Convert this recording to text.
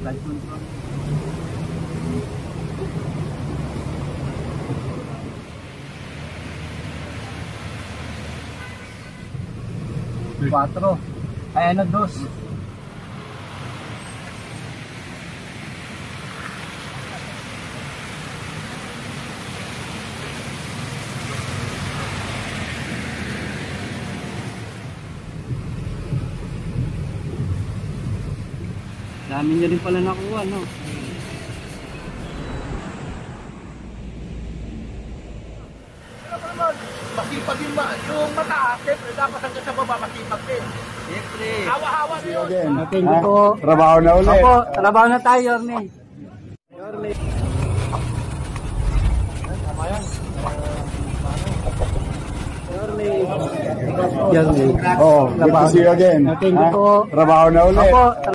Flight control. 4. Ay ano, 2. Dami niya rin pala nakuha, no? Masipag din ba? Yung mataas, siyempre dapat hanggang sa baba masipag din. Siyempre. Hawa-hawa na yun. Thank you po. Trabaho na ulit. Opo, trabaho na tayo, Yorme. Yorme. Yorme. Oh, good to see you again. Thank you po. Trabaho na ulit. Opo.